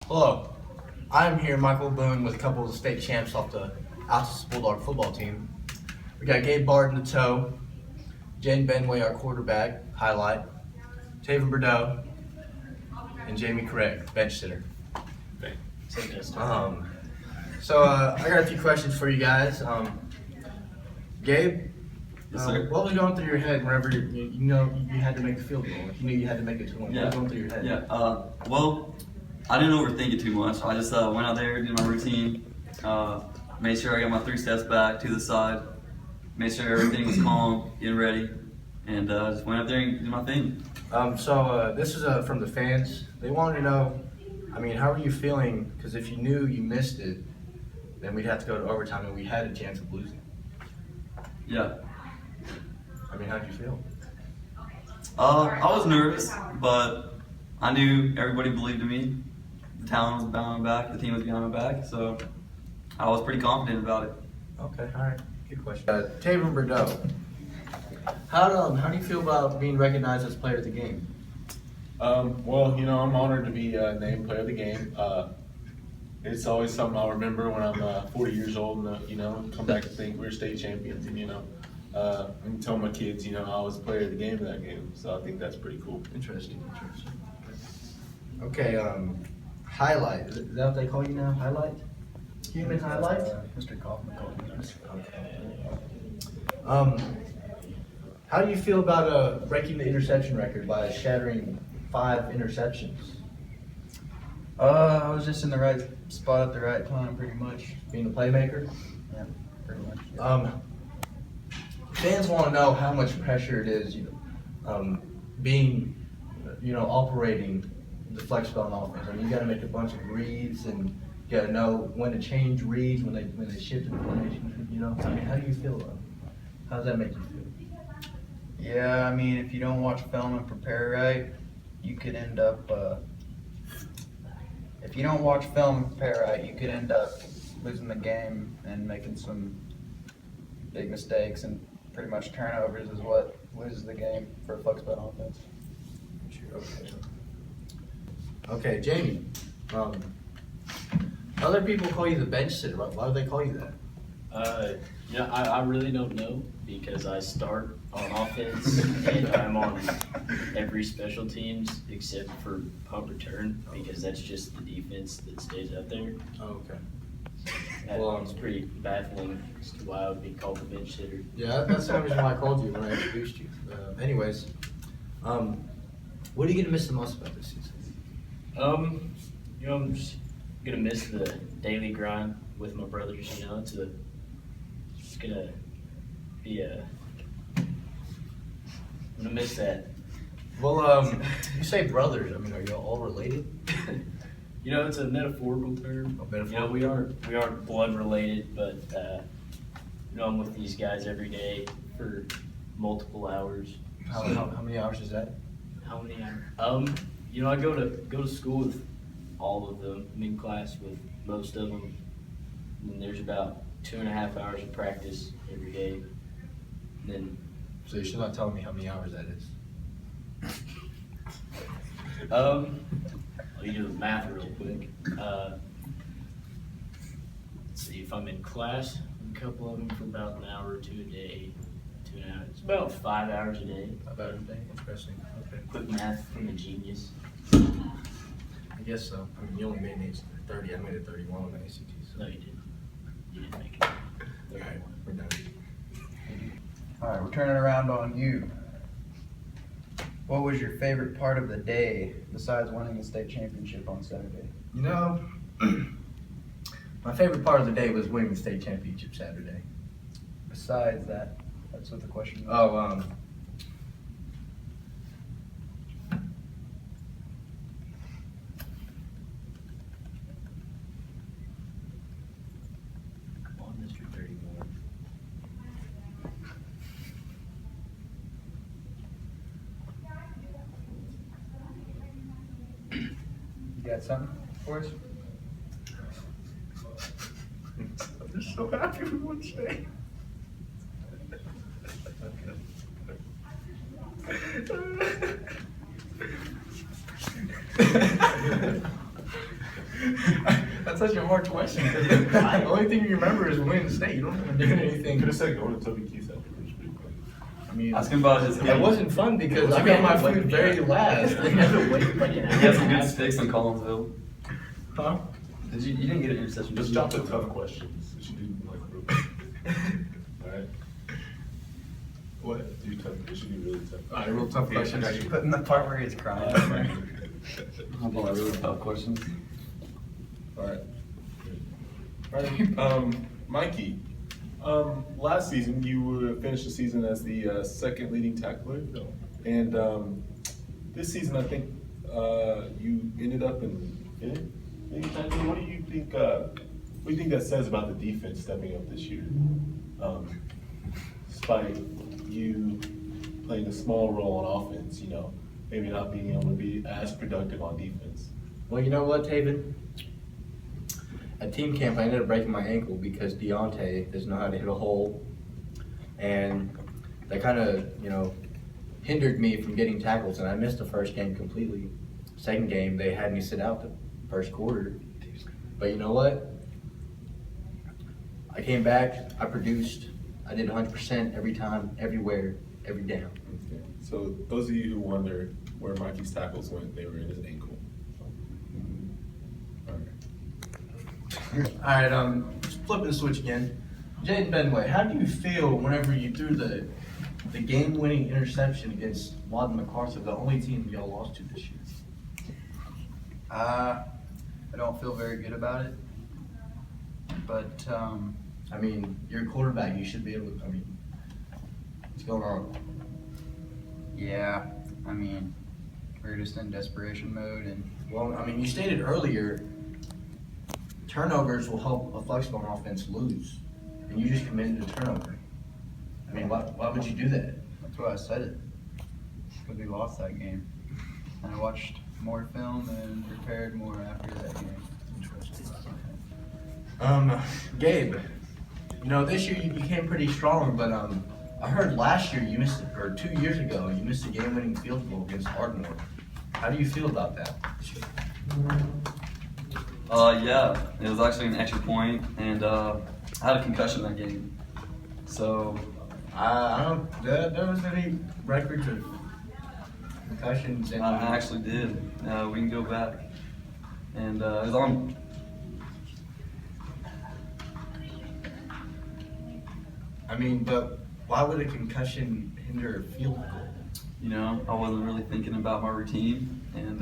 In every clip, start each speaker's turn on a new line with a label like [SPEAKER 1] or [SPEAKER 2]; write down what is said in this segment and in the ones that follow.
[SPEAKER 1] Hello, I'm here, Michael Boone, with a couple of the state champs off the Altus Bulldog football team. We got Gabe Bard in the toe, Jane Benway, our quarterback, highlight, Taven Bordeaux, and Jamie Craig, bench sitter. So I got a few questions for you guys. Gabe,
[SPEAKER 2] Yes, sir.
[SPEAKER 1] what was going through your head whenever you had to make the field goal? Like you knew you had to make it to one. What was going through your head?
[SPEAKER 2] Well, I didn't overthink it too much. I just went out there, did my routine, made sure I got my 3 steps back to the side, made sure everything was calm, getting ready, and just went out there and did my thing.
[SPEAKER 1] This is from the fans. They wanted to know, how are you feeling? Because if you knew you missed it, then we'd have to go to overtime and we had a chance of losing.
[SPEAKER 2] Yeah.
[SPEAKER 1] How'd you feel?
[SPEAKER 2] I was nervous, but I knew everybody believed in me. The talent was behind my back, the team was behind my back, so I was pretty confident about it.
[SPEAKER 1] Okay, all right, good question. Taven Bordeaux, how do you feel about being recognized as player of the game?
[SPEAKER 3] Well, I'm honored to be named player of the game. It's always something I'll remember when I'm 40 years old and, come back and think we're state champions and, tell my kids, I was player of the game in that game. So I think that's pretty cool.
[SPEAKER 1] Interesting. Okay, highlight, is that what they call you now, highlight? Human highlight?
[SPEAKER 4] Mr. Kaufman called me that.
[SPEAKER 1] How do you feel about breaking the interception record by shattering 5 interceptions?
[SPEAKER 4] I was just in the right spot at the right time, pretty much.
[SPEAKER 1] Being a playmaker?
[SPEAKER 4] Yeah, pretty much.
[SPEAKER 1] Fans want to know how much pressure it is, being, operating the flex spell on offense. You got to make a bunch of reads, and you got to know when to change reads when they shift in the formation. How do you feel about it? How does that make you feel?
[SPEAKER 4] Yeah, if you don't watch film and prepare right, you could end up. If you don't watch film and prepare right, you could end up losing the game and making some big mistakes, and pretty much turnovers is what loses the game for a flex bet offense.
[SPEAKER 1] Okay, Jamie. Other people call you the bench sitter. Why do they call you that?
[SPEAKER 5] I really don't know because I start on offense and I'm on every special teams except for punt return because that's just the defense that stays out there.
[SPEAKER 1] Oh, okay.
[SPEAKER 5] It's pretty baffling as to why I would be called the bench sitter.
[SPEAKER 1] Yeah, that's the reason why I called you when I introduced you. Anyways, what are you gonna miss the most about this season?
[SPEAKER 5] I'm just gonna miss the daily grind with my brothers. It's gonna be I'm gonna miss that.
[SPEAKER 1] Well, you say brothers. Are you all related?
[SPEAKER 5] It's a metaphorical term. We aren't blood related, but I'm with these guys every day for multiple hours.
[SPEAKER 1] How many hours is that?
[SPEAKER 5] How many hours? I go to school with all of them. I'm in class with most of them. And there's about 2.5 hours of practice every day. And then,
[SPEAKER 1] So you're still not telling me how many hours that is.
[SPEAKER 5] I'll do the math real quick. Let's see, if I'm in class, a couple of them for about an hour or 2 a day. 2.5. It's about 5 hours a day.
[SPEAKER 1] About a day. Interesting. Okay.
[SPEAKER 5] Quick math from a genius.
[SPEAKER 1] I guess so. You only made an 30. I made it 31 on the ACT. So.
[SPEAKER 5] No, you didn't. You didn't make it.
[SPEAKER 1] All right, we're done.
[SPEAKER 4] All right, we're turning around on you. What was your favorite part of the day besides winning the state championship on Saturday?
[SPEAKER 1] My favorite part of the day was winning the state championship Saturday.
[SPEAKER 4] Besides that, that's what the question was.
[SPEAKER 5] Come on, Mr. 31.
[SPEAKER 4] You got something for us?
[SPEAKER 1] I'm just so happy we won state. That's such a hard question because the only thing you remember is winning state. You don't remember doing anything.
[SPEAKER 3] Could have said going to Toby Keith's after first week.
[SPEAKER 1] I mean,
[SPEAKER 2] Ask him about his
[SPEAKER 1] it wasn't fun because I got my food very last.
[SPEAKER 5] You have to wait like an
[SPEAKER 2] He had some
[SPEAKER 5] hour and a
[SPEAKER 2] good
[SPEAKER 5] half.
[SPEAKER 2] sticks in Collinsville.
[SPEAKER 1] Huh?
[SPEAKER 2] You didn't get an interception.
[SPEAKER 3] Just
[SPEAKER 2] did
[SPEAKER 3] drop
[SPEAKER 2] you?
[SPEAKER 3] the tough questions. It should be like real quick. Alright?
[SPEAKER 1] What?
[SPEAKER 3] Do tough, it should be really tough.
[SPEAKER 1] Alright, real tough questions.
[SPEAKER 4] Are you putting the part where he's crying?
[SPEAKER 2] How about really tough questions?
[SPEAKER 3] Alright. Alright, Mikey, last season you finished the season as the second leading tackler. And this season I think you ended up in fifth leading tackler. What do you think that says about the defense stepping up this year? Despite you playing a small role on offense, you know, maybe not being able to be as productive on defense.
[SPEAKER 1] Well, you know what, Taven? At team camp, I ended up breaking my ankle because Deontay doesn't know how to hit a hole. And that kind of, hindered me from getting tackles. And I missed the first game completely. Second game, they had me sit out the first quarter. But you know what? I came back, I produced, I did 100% every time, everywhere, every down.
[SPEAKER 3] Okay. So those of you who wonder where Mikey's tackles went, they were in his ankle.
[SPEAKER 1] All right, just flip the switch again. Jaden Benway, how do you feel whenever you threw the game-winning interception against Wadden MacArthur, the only team y'all lost to this year?
[SPEAKER 4] I don't feel very good about it, but
[SPEAKER 1] I mean, you're a quarterback. You should be able to. I mean, what's going on?
[SPEAKER 4] yeah, I mean, we're just in desperation mode, and
[SPEAKER 1] Well, I mean, you stated earlier, turnovers will help a flexible offense lose, and you just committed a turnover. I mean, why would you do that?
[SPEAKER 4] that's why I said it, because we lost that game. And I watched more film and prepared more after that game.
[SPEAKER 1] Gabe, this year you became pretty strong, but I heard last year you missed, or 2 years ago, you missed a game-winning field goal against Ardmore. How do you feel about that?
[SPEAKER 2] Yeah, it was actually an extra point, and I had a concussion that game. So,
[SPEAKER 1] I don't. There was any records of concussions. And
[SPEAKER 2] I actually did. We can go back. And it was on.
[SPEAKER 1] I mean, but why would a concussion hinder a field goal?
[SPEAKER 2] I wasn't really thinking about my routine, and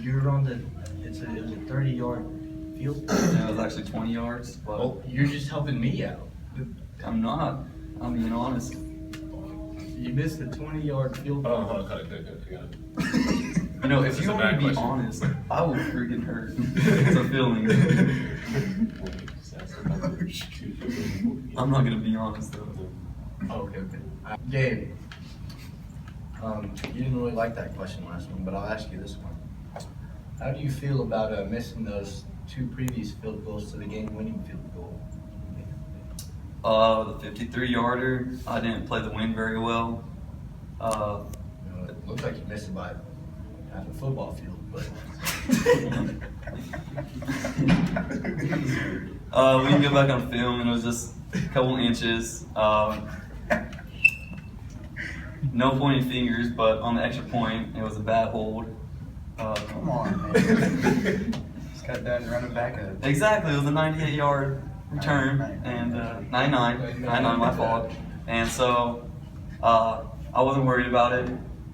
[SPEAKER 1] You're on the. It was a 30-yard field goal.
[SPEAKER 2] it was actually 20 yards. But
[SPEAKER 1] Well, you're just helping me out.
[SPEAKER 2] I'm not. I'm being honest.
[SPEAKER 1] You missed a 20-yard field goal.
[SPEAKER 3] Hold on, cut it.
[SPEAKER 2] If
[SPEAKER 3] This is
[SPEAKER 2] you
[SPEAKER 3] a
[SPEAKER 2] want
[SPEAKER 3] bad
[SPEAKER 2] me to be
[SPEAKER 3] question.
[SPEAKER 2] honest, I will freaking hurt. It's a feeling. I'm not gonna be honest though.
[SPEAKER 1] Oh, okay. Gabe, you didn't really like that question last one, but I'll ask you this one. How do you feel about missing those 2 previous field goals to the game-winning field goal?
[SPEAKER 2] The 53-yarder, I didn't play the wind very well.
[SPEAKER 1] It looks like you missed it by half a football field, but.
[SPEAKER 2] We can go back on film, and it was just a couple inches. No pointing fingers, but on the extra point, it was a bad hold.
[SPEAKER 4] Come on, man. Just got done running back a
[SPEAKER 2] Exactly, it was a 98-yard return, and 99, my fault. And so I wasn't worried about it,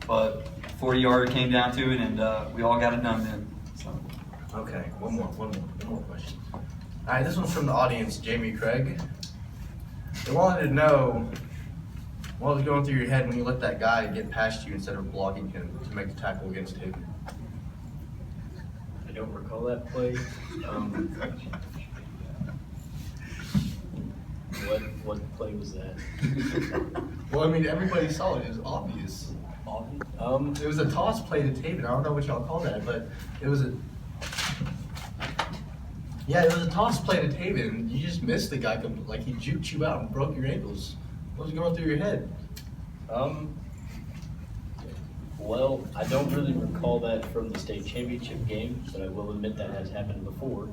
[SPEAKER 2] but 40-yarder came down to it, and we all got it done then. So.
[SPEAKER 1] Okay, one more question. All right, this one's from the audience, Jamie Craig. They wanted to know what was going through your head when you let that guy get past you instead of blocking him to make the tackle against him.
[SPEAKER 5] I don't recall that play. What play was that?
[SPEAKER 1] Well, I mean, everybody saw it. It was obvious. It was a toss play to Taven. I don't know what y'all call that, but it was a toss play to Taven. You just missed the guy, like he juked you out and broke your ankles. What was going through your head?
[SPEAKER 5] Well, I don't really recall that from the state championship game, but I will admit that has happened before.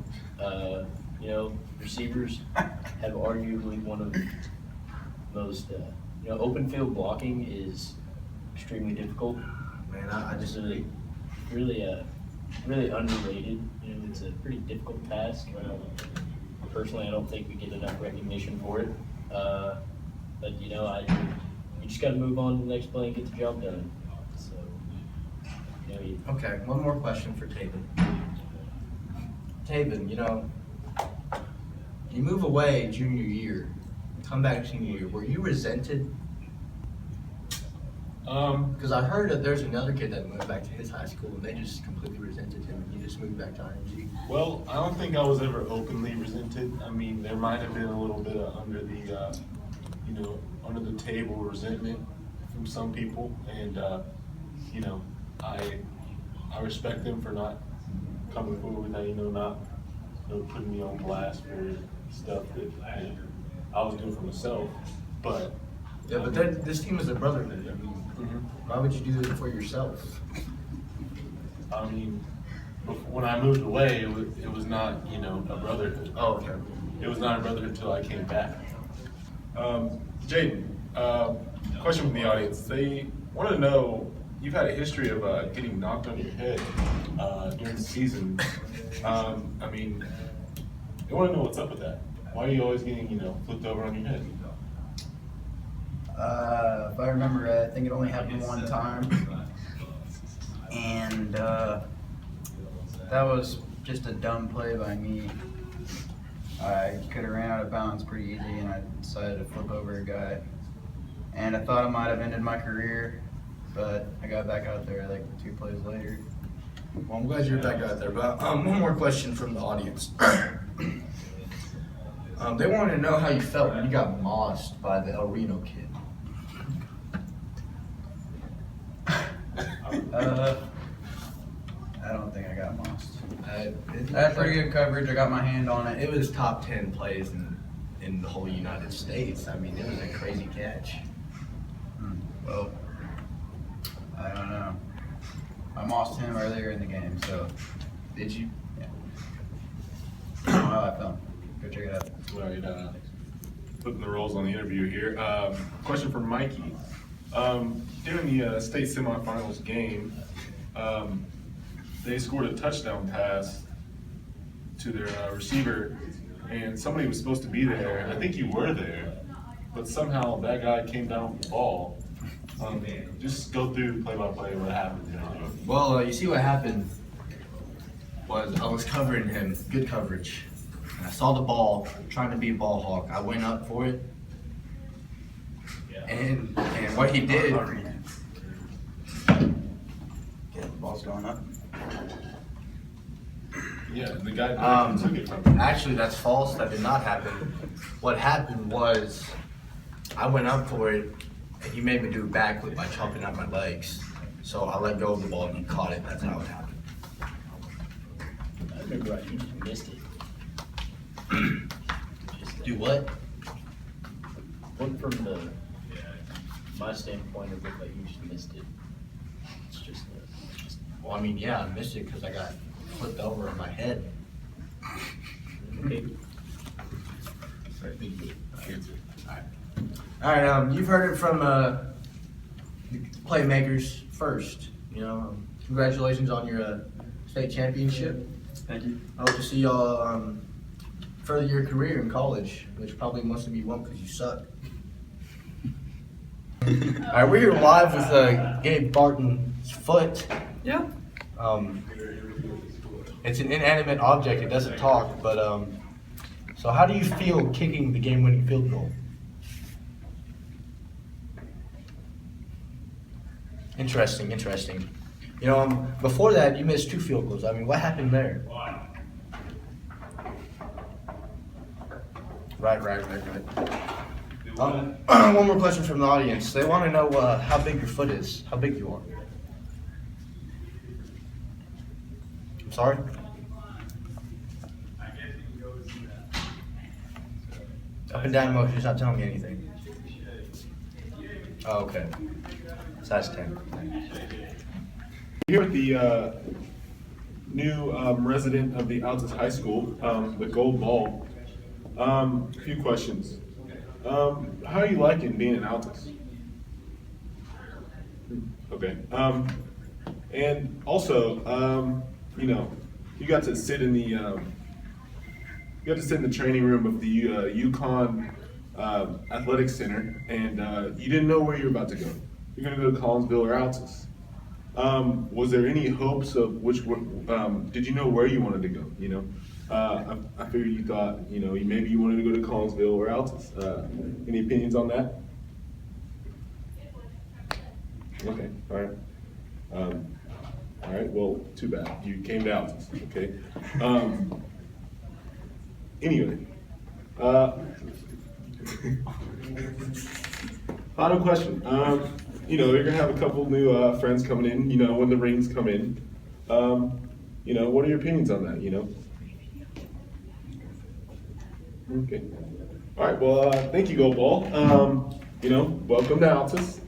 [SPEAKER 5] Receivers have arguably one of the most, open field blocking is extremely difficult.
[SPEAKER 1] Man, I just
[SPEAKER 5] It's really underrated. It's a pretty difficult task. Personally, I don't think we get enough recognition for it. But you just got to move on to the next play and get the job done. So,
[SPEAKER 1] Okay, one more question for Taven. Taven, you move away junior year, come back senior year. Were you resented? Because I heard that there's another kid that moved back to his high school and they just completely resented him and he just moved back to IMG.
[SPEAKER 3] Well, I don't think I was ever openly resented. I mean, there might have been a little bit of under the table resentment from some people, and I respect them for not coming forward with that. Not putting me on blast for stuff that I was doing for myself. But
[SPEAKER 1] Yeah, but then this team is a brotherhood. I mean, why would you do this for yourself?
[SPEAKER 3] I mean, when I moved away, it was not a brotherhood.
[SPEAKER 1] Oh, okay.
[SPEAKER 3] It was not a brotherhood until I came back. Jaden, question from the audience. They want to know, you've had a history of getting knocked on your head during the season. I mean, they want to know what's up with that. Why are you always getting, flipped over on your head?
[SPEAKER 4] If I remember right, I think it only happened one time. And that was just a dumb play by me. I could have ran out of bounds pretty easy and I decided to flip over a guy. And I thought it might have ended my career, but I got back out there like 2 plays later.
[SPEAKER 1] Well, I'm glad you're back out there, but one more question from the audience. They wanted to know how you felt when you got mossed by the El Reno kid.
[SPEAKER 4] I don't think I got mossed.
[SPEAKER 1] I
[SPEAKER 4] I had pretty good coverage. I got my hand on it.
[SPEAKER 1] It was top 10 plays in the whole United States. I mean, it was a crazy catch.
[SPEAKER 4] Well, I don't know. I mossed him earlier in the game, so
[SPEAKER 1] Did you?
[SPEAKER 4] yeah. I don't know how I felt. Go check it out.
[SPEAKER 3] Right, flipping the roles on the interview here. Question for Mikey. During the state semifinals game, they scored a touchdown pass to their receiver, and somebody was supposed to be there. I think you were there, but somehow that guy came down with the ball. Just go through play-by-play what happened there.
[SPEAKER 1] Well, you see what happened was I was covering him, good coverage. And I saw the ball, trying to be a ball hawk. I went up for it, and what he did.
[SPEAKER 4] Yeah, the ball's going up.
[SPEAKER 3] Yeah, the guy took it from him.
[SPEAKER 1] Actually, that's false. That did not happen. What happened was I went up for it, and he made me do a backflip by chopping out my legs. So I let go of the ball, and he caught it. That's how it happened.
[SPEAKER 5] I remember I think you missed it.
[SPEAKER 1] Do what?
[SPEAKER 5] From my standpoint, it looked like you just missed it. It's just
[SPEAKER 1] Well, I mean, yeah, I missed it because I got flipped over on my head.
[SPEAKER 5] okay.
[SPEAKER 1] All right, you've heard it from the playmakers first. Congratulations on your state championship.
[SPEAKER 2] Thank you.
[SPEAKER 1] I hope to see y'all further your career in college, which probably most of you won't because you suck. All right, we're here live with Gabe Barton's foot.
[SPEAKER 2] Yeah.
[SPEAKER 1] It's an inanimate object. It doesn't talk, but so how do you feel kicking the game-winning field goal? Interesting. Before that, you missed 2 field goals. I mean, what happened there? Right. One more question from the audience. They want to know how big your foot is, how big you are. I'm sorry? Up and down motion is not telling me anything. Oh, okay. Size 10.
[SPEAKER 3] Here with the new resident of the Altus High School, the Gold Ball. A few questions. How are you liking being in Altus? Okay. And also, you know, you got to sit in the training room of the UConn Athletics Center, and you didn't know where you were about to go. You're going to go to Collinsville or Altus. Was there any hopes of did you know where you wanted to go? You know, I figured you thought, you know, maybe you wanted to go to Collinsville or Altus. Any opinions on that? Okay, all right. All right, well, too bad. You came to Altus, okay? Anyway, final question. You know, you're gonna have a couple new friends coming in, you know, when the rings come in. You know, what are your opinions on that, you know? Okay. All right, well, thank you, Gold Ball. You know, welcome to Altus.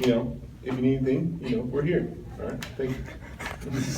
[SPEAKER 3] You know, if you need anything, you know, we're here. All right, thank you.